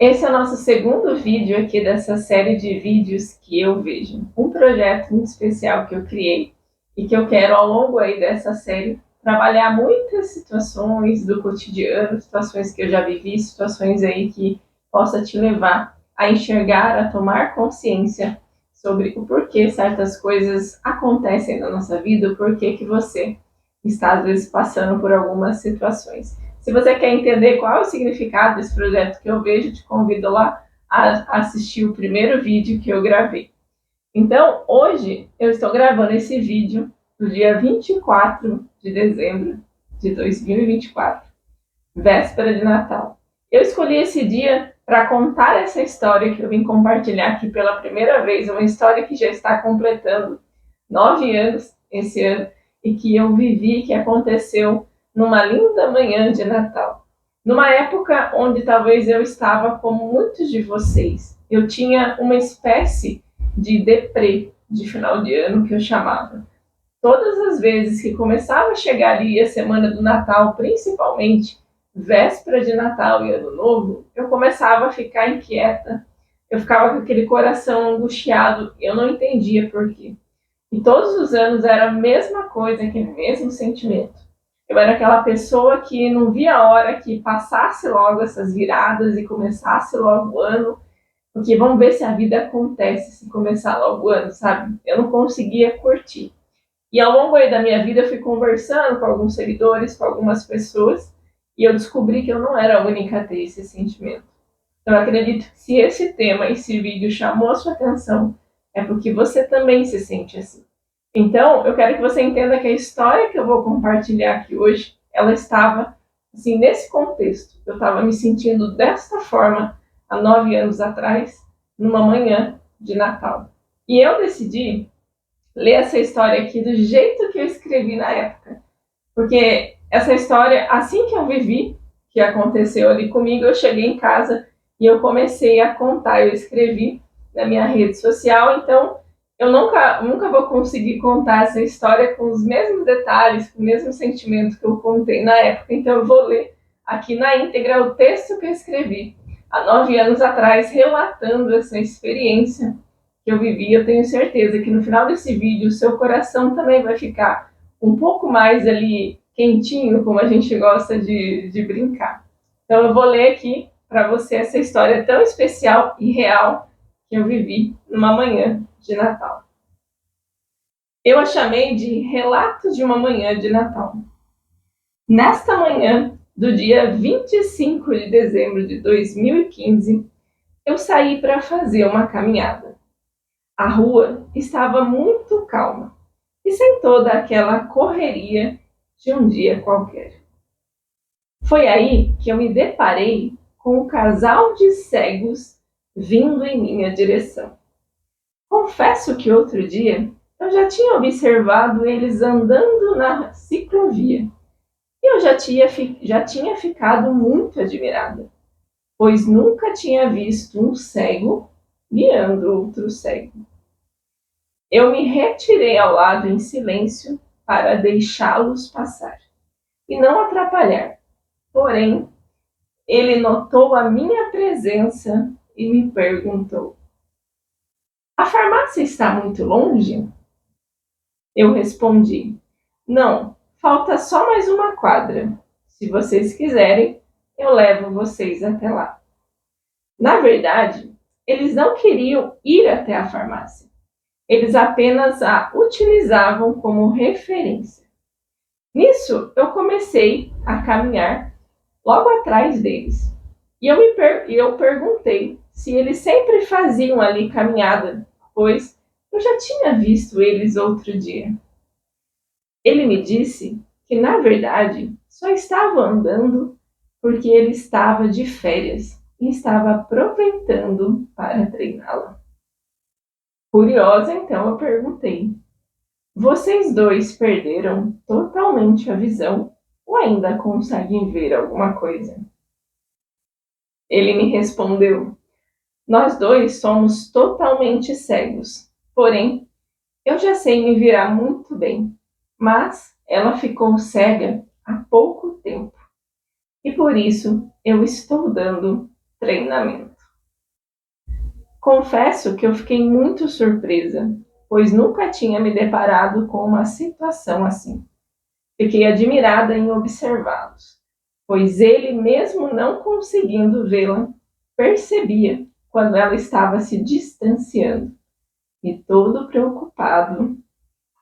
Esse é o nosso segundo vídeo aqui dessa série de vídeos que eu vejo. Um projeto muito especial que eu criei e que eu quero, ao longo aí dessa série, trabalhar muitas situações do cotidiano, situações que eu já vivi, situações aí que possa te levar a enxergar, a tomar consciência sobre o porquê certas coisas acontecem na nossa vida, o porquê que você está, às vezes, passando por algumas situações. Se você quer entender qual é o significado desse projeto que eu vejo, te convido lá a assistir o primeiro vídeo que eu gravei. Então, hoje eu estou gravando esse vídeo no dia 24 de dezembro de 2024, véspera de Natal. Eu escolhi esse dia para contar essa história que eu vim compartilhar aqui pela primeira vez, uma história que já está completando 9 anos esse ano e que eu vivi, que aconteceu numa linda manhã de Natal. Numa época onde talvez eu estava como muitos de vocês. Eu tinha uma espécie de deprê de final de ano que eu chamava. Todas as vezes que começava a chegar ali a semana do Natal, principalmente véspera de Natal e Ano Novo, eu começava a ficar inquieta. Eu ficava com aquele coração angustiado, eu não entendia por quê. E todos os anos era a mesma coisa, aquele mesmo sentimento. Eu era aquela pessoa que não via a hora que passasse logo essas viradas e começasse logo o ano, porque vamos ver se a vida acontece se começar logo o ano, sabe? Eu não conseguia curtir. E ao longo aí da minha vida eu fui conversando com alguns seguidores, com algumas pessoas, e eu descobri que eu não era a única a ter esse sentimento. Então eu acredito que se esse tema, esse vídeo chamou a sua atenção, é porque você também se sente assim. Então, eu quero que você entenda que a história que eu vou compartilhar aqui hoje, ela estava, assim, nesse contexto. Eu estava me sentindo desta forma há 9 anos atrás, numa manhã de Natal. E eu decidi ler essa história aqui do jeito que eu escrevi na época. Porque essa história, assim que eu vivi, que aconteceu ali comigo, eu cheguei em casa e eu comecei a contar. Eu escrevi na minha rede social, então eu nunca vou conseguir contar essa história com os mesmos detalhes, com o mesmo sentimento que eu contei na época. Então eu vou ler aqui na íntegra o texto que eu escrevi há 9 anos atrás, relatando essa experiência que eu vivi. Eu tenho certeza que no final desse vídeo o seu coração também vai ficar um pouco mais ali quentinho, como a gente gosta de brincar. Então eu vou ler aqui para você essa história tão especial e real que eu vivi numa manhã de Natal. Eu a chamei de Relato de uma Manhã de Natal. Nesta manhã do dia 25 de dezembro de 2015, eu saí para fazer uma caminhada. A rua estava muito calma e sem toda aquela correria de um dia qualquer. Foi aí que eu me deparei com um casal de cegos vindo em minha direção. Confesso que outro dia eu já tinha observado eles andando na ciclovia e eu já tinha ficado muito admirada, pois nunca tinha visto um cego guiando outro cego. Eu me retirei ao lado em silêncio para deixá-los passar e não atrapalhar. Porém, ele notou a minha presença e me perguntou: "A farmácia está muito longe?" Eu respondi: "Não, falta só mais uma quadra. Se vocês quiserem, eu levo vocês até lá." Na verdade, eles não queriam ir até a farmácia. Eles apenas a utilizavam como referência. Nisso, eu comecei a caminhar logo atrás deles. E eu perguntei se eles sempre faziam ali caminhada, pois eu já tinha visto eles outro dia. Ele me disse que, na verdade, só estava andando porque ele estava de férias e estava aproveitando para treiná-la. Curiosa, então, eu perguntei: "Vocês dois perderam totalmente a visão ou ainda conseguem ver alguma coisa?" Ele me respondeu: "Nós dois somos totalmente cegos. Porém, eu já sei me virar muito bem, mas ela ficou cega há pouco tempo e por isso eu estou dando treinamento." Confesso que eu fiquei muito surpresa, pois nunca tinha me deparado com uma situação assim. Fiquei admirada em observá-los, pois ele, mesmo não conseguindo vê-la, percebia quando ela estava se distanciando e, todo preocupado,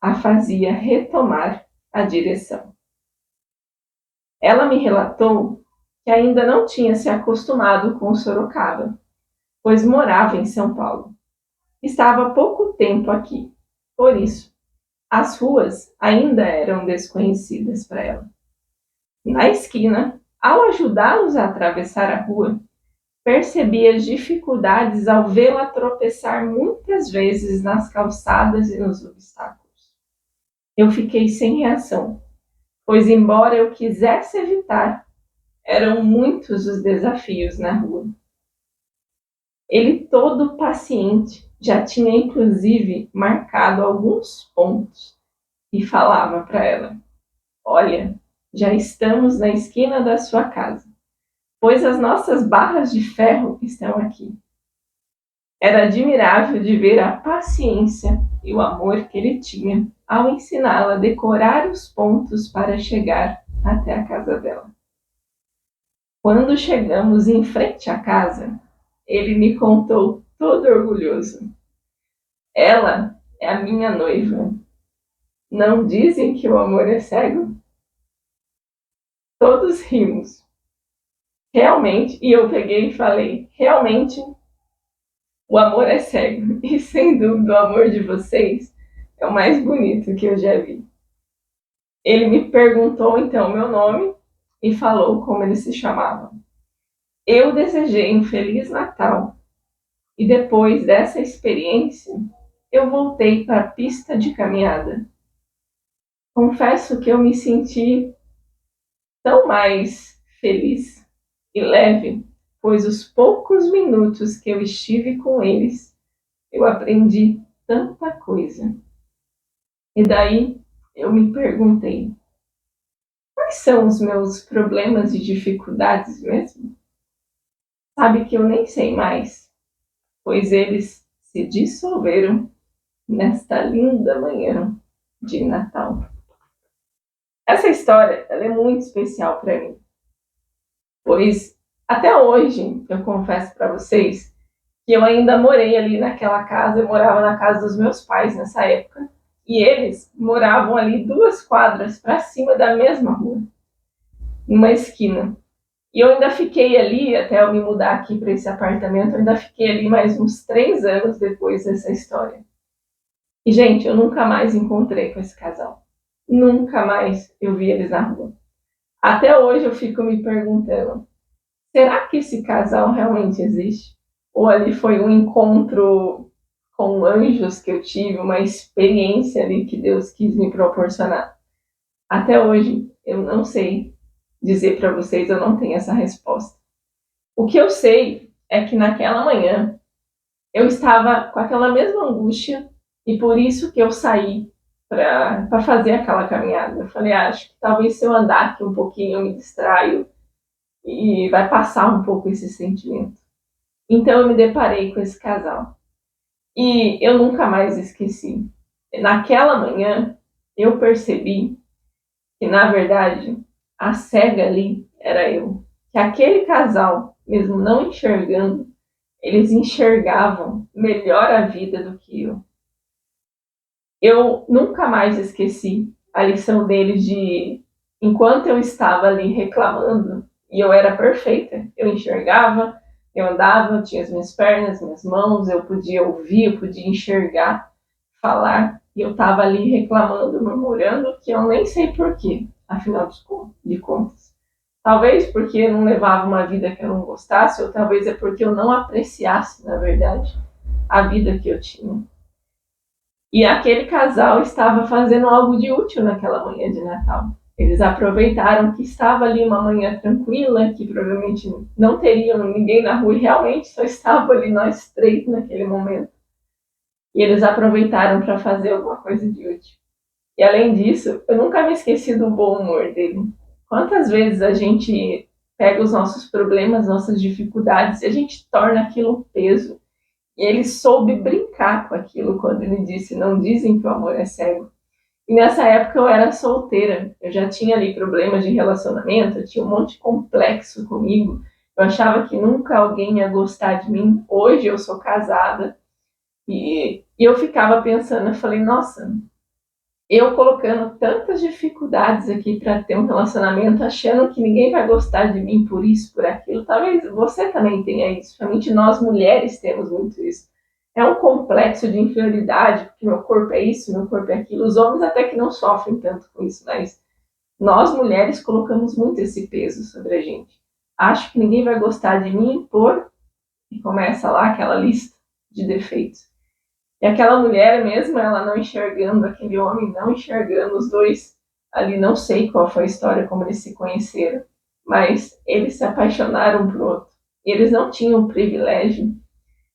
a fazia retomar a direção. Ela me relatou que ainda não tinha se acostumado com Sorocaba, pois morava em São Paulo. Estava há pouco tempo aqui, por isso, as ruas ainda eram desconhecidas para ela. Na esquina, ao ajudá-los a atravessar a rua, percebi as dificuldades ao vê-la tropeçar muitas vezes nas calçadas e nos obstáculos. Eu fiquei sem reação, pois, embora eu quisesse evitar, eram muitos os desafios na rua. Ele, todo paciente, já tinha inclusive marcado alguns pontos e falava para ela: Olha, já estamos na esquina da sua casa, pois as nossas barras de ferro estão aqui. Era admirável de ver a paciência e o amor que ele tinha ao ensiná-la a decorar os pontos para chegar até a casa dela. Quando chegamos em frente à casa, ele me contou todo orgulhoso: Ela é a minha noiva. Não dizem que o amor é cego? Todos rimos. Realmente, e eu peguei e falei: realmente, o amor é cego. E sem dúvida, o amor de vocês é o mais bonito que eu já vi. Ele me perguntou então meu nome e falou como ele se chamava. Eu desejei um Feliz Natal e depois dessa experiência, eu voltei para a pista de caminhada. Confesso que eu me senti tão mais feliz e leve, pois os poucos minutos que eu estive com eles, eu aprendi tanta coisa. E daí eu me perguntei: quais são os meus problemas e dificuldades mesmo? Sabe que eu nem sei mais, pois eles se dissolveram nesta linda manhã de Natal. Essa história ela é muito especial para mim, pois até hoje eu confesso para vocês que eu ainda morei ali naquela casa, eu morava na casa dos meus pais nessa época, e eles moravam ali 2 quadras para cima da mesma rua, numa esquina. E eu ainda fiquei ali, até eu me mudar aqui para esse apartamento, eu ainda fiquei ali mais uns 3 anos depois dessa história. E, gente, eu nunca mais encontrei com esse casal. Nunca mais eu vi eles na rua. Até hoje eu fico me perguntando: será que esse casal realmente existe? Ou ali foi um encontro com anjos que eu tive, uma experiência ali que Deus quis me proporcionar? Até hoje eu não sei dizer para vocês, eu não tenho essa resposta. O que eu sei é que naquela manhã eu estava com aquela mesma angústia e por isso que eu saí para fazer aquela caminhada. Eu falei: acho que talvez se eu andar aqui um pouquinho eu me distraio e vai passar um pouco esse sentimento. Então eu me deparei com esse casal e eu nunca mais esqueci. Naquela manhã eu percebi que, na verdade, a cega ali era eu. Que aquele casal, mesmo não enxergando, eles enxergavam melhor a vida do que eu. Eu nunca mais esqueci a lição deles de, enquanto eu estava ali reclamando, e eu era perfeita, eu enxergava, eu andava, eu tinha as minhas pernas, minhas mãos, eu podia ouvir, eu podia enxergar, falar, e eu estava ali reclamando, murmurando, que eu nem sei porquê, afinal de contas. Talvez porque eu não levava uma vida que eu não gostasse, ou talvez é porque eu não apreciasse, na verdade, a vida que eu tinha. E aquele casal estava fazendo algo de útil naquela manhã de Natal. Eles aproveitaram que estava ali uma manhã tranquila, que provavelmente não teriam ninguém na rua, e realmente só estavam ali nós 3 naquele momento. E eles aproveitaram para fazer alguma coisa de útil. E além disso, eu nunca me esqueci do bom humor dele. Quantas vezes a gente pega os nossos problemas, nossas dificuldades, e a gente torna aquilo um peso. E ele soube brincar com aquilo quando ele disse: não dizem que o amor é cego. E nessa época eu era solteira, eu já tinha ali problemas de relacionamento, eu tinha um monte de complexo comigo, eu achava que nunca alguém ia gostar de mim. Hoje eu sou casada e eu ficava pensando, eu falei, nossa, eu colocando tantas dificuldades aqui para ter um relacionamento, achando que ninguém vai gostar de mim por isso, por aquilo. Talvez você também tenha isso. Realmente nós mulheres temos muito isso. É um complexo de inferioridade, porque meu corpo é isso, meu corpo é aquilo. Os homens até que não sofrem tanto com isso, mas nós mulheres colocamos muito esse peso sobre a gente. Acho que ninguém vai gostar de mim por... E começa lá aquela lista de defeitos. E aquela mulher mesmo, ela não enxergando aquele homem, não enxergando os dois ali, não sei qual foi a história, como eles se conheceram, mas eles se apaixonaram por outro. E eles não tinham o privilégio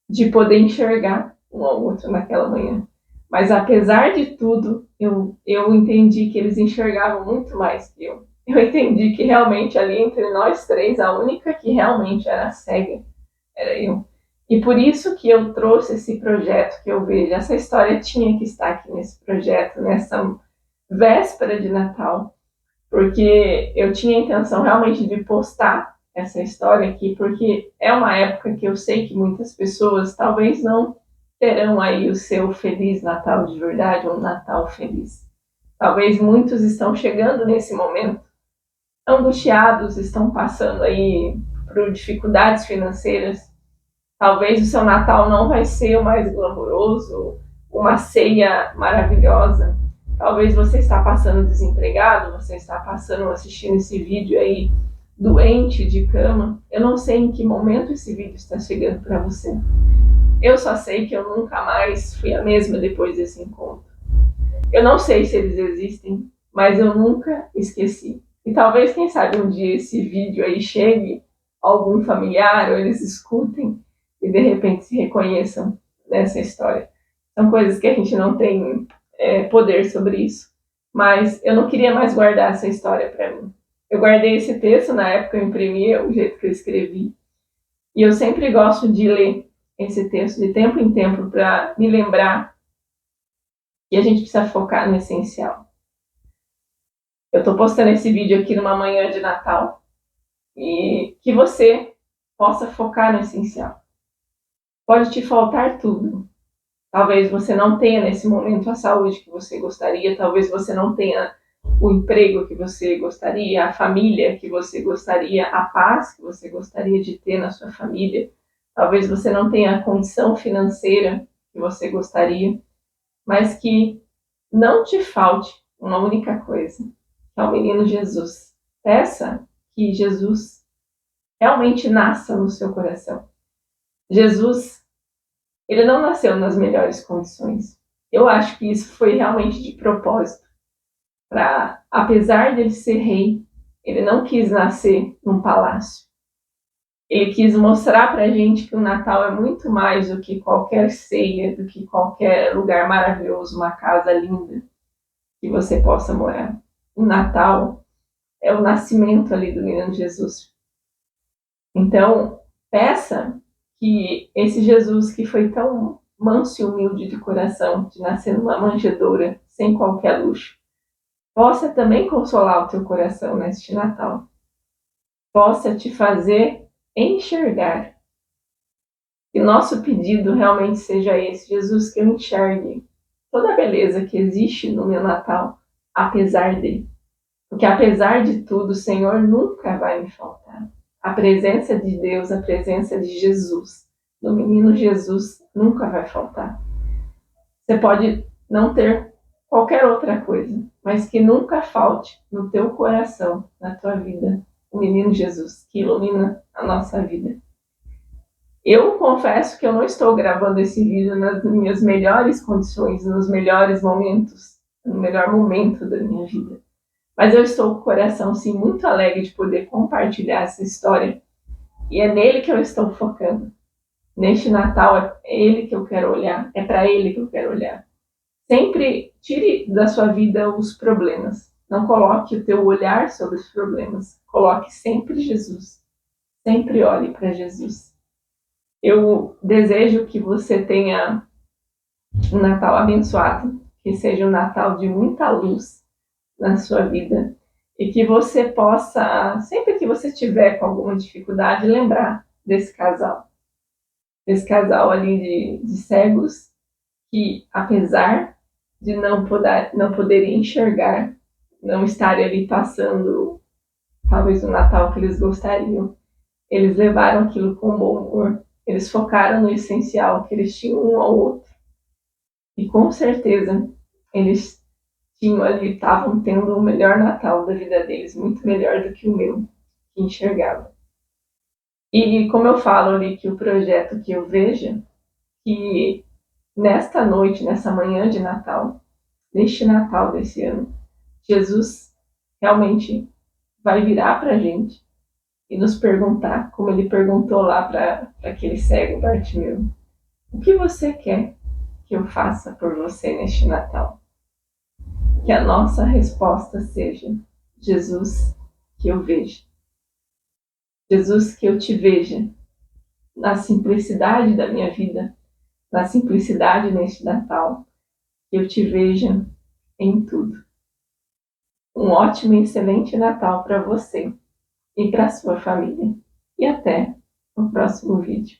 de poder enxergar um ao outro naquela manhã. Mas apesar de tudo, eu entendi que eles enxergavam muito mais que eu. Eu entendi que realmente ali entre nós três, a única que realmente era cega era eu. E por isso que eu trouxe esse projeto que eu vejo. Essa história tinha que estar aqui nesse projeto, nessa véspera de Natal, porque eu tinha a intenção realmente de postar essa história aqui, porque é uma época que eu sei que muitas pessoas talvez não terão aí o seu Feliz Natal de verdade, um Natal feliz. Talvez muitos estão chegando nesse momento angustiados, estão passando aí por dificuldades financeiras. Talvez o seu Natal não vai ser o mais glamouroso, uma ceia maravilhosa. Talvez você está passando desempregado, você está passando assistindo esse vídeo aí doente de cama. Eu não sei em que momento esse vídeo está chegando para você. Eu só sei que eu nunca mais fui a mesma depois desse encontro. Eu não sei se eles existem, mas eu nunca esqueci. E talvez, quem sabe, um dia esse vídeo aí chegue a algum familiar ou eles escutem e de repente se reconheçam nessa história. São coisas que a gente não tem poder sobre isso. Mas eu não queria mais guardar essa história para mim. Eu guardei esse texto, na época eu imprimi o jeito que eu escrevi. E eu sempre gosto de ler esse texto de tempo em tempo para me lembrar que a gente precisa focar no essencial. Eu estou postando esse vídeo aqui numa manhã de Natal e que você possa focar no essencial. Pode te faltar tudo. Talvez você não tenha nesse momento a saúde que você gostaria, talvez você não tenha o emprego que você gostaria, a família que você gostaria, a paz que você gostaria de ter na sua família. Talvez você não tenha a condição financeira que você gostaria, mas que não te falte uma única coisa, que é o menino Jesus. Peça que Jesus realmente nasça no seu coração. Jesus, ele não nasceu nas melhores condições. Eu acho que isso foi realmente de propósito. Apesar dele ser rei, ele não quis nascer num palácio. Ele quis mostrar pra gente que o Natal é muito mais do que qualquer ceia, do que qualquer lugar maravilhoso, uma casa linda que você possa morar. O Natal é o nascimento ali do menino Jesus. Então, peça que esse Jesus que foi tão manso e humilde de coração, de nascer numa manjedoura, sem qualquer luxo, possa também consolar o teu coração neste Natal. Possa te fazer enxergar. E nosso pedido realmente seja esse: Jesus, que eu enxergue toda a beleza que existe no meu Natal, apesar dele. Porque apesar de tudo, o Senhor nunca vai me faltar. A presença de Deus, a presença de Jesus, do menino Jesus, nunca vai faltar. Você pode não ter qualquer outra coisa, mas que nunca falte no teu coração, na tua vida, o menino Jesus, que ilumina a nossa vida. Eu confesso que eu não estou gravando esse vídeo nas minhas melhores condições, nos melhores momentos, no melhor momento da minha vida. Mas eu estou com o coração, sim, muito alegre de poder compartilhar essa história. E é nele que eu estou focando. Neste Natal, é ele que eu quero olhar. É para ele que eu quero olhar. Sempre tire da sua vida os problemas. Não coloque o teu olhar sobre os problemas. Coloque sempre Jesus. Sempre olhe para Jesus. Eu desejo que você tenha um Natal abençoado, que seja um Natal de muita luz na sua vida e que você possa, sempre que você tiver com alguma dificuldade, lembrar desse casal ali de cegos que, apesar de não poderem enxergar, não estarem ali passando talvez o Natal que eles gostariam, eles levaram aquilo com bom humor, eles focaram no essencial, que eles tinham um ao outro. E com certeza eles tinham ali, estavam tendo o melhor Natal da vida deles, muito melhor do que o meu, que enxergava. E como eu falo ali que o projeto que eu vejo, que nesta noite, nessa manhã de Natal, neste Natal desse ano, Jesus realmente vai virar para a gente e nos perguntar, como ele perguntou lá para aquele cego Bartimeu, o que você quer que eu faça por você neste Natal? Que a nossa resposta seja: Jesus, que eu veja. Jesus, que eu te veja na simplicidade da minha vida, na simplicidade neste Natal, que eu te veja em tudo. Um ótimo e excelente Natal para você e para sua família. E até o próximo vídeo.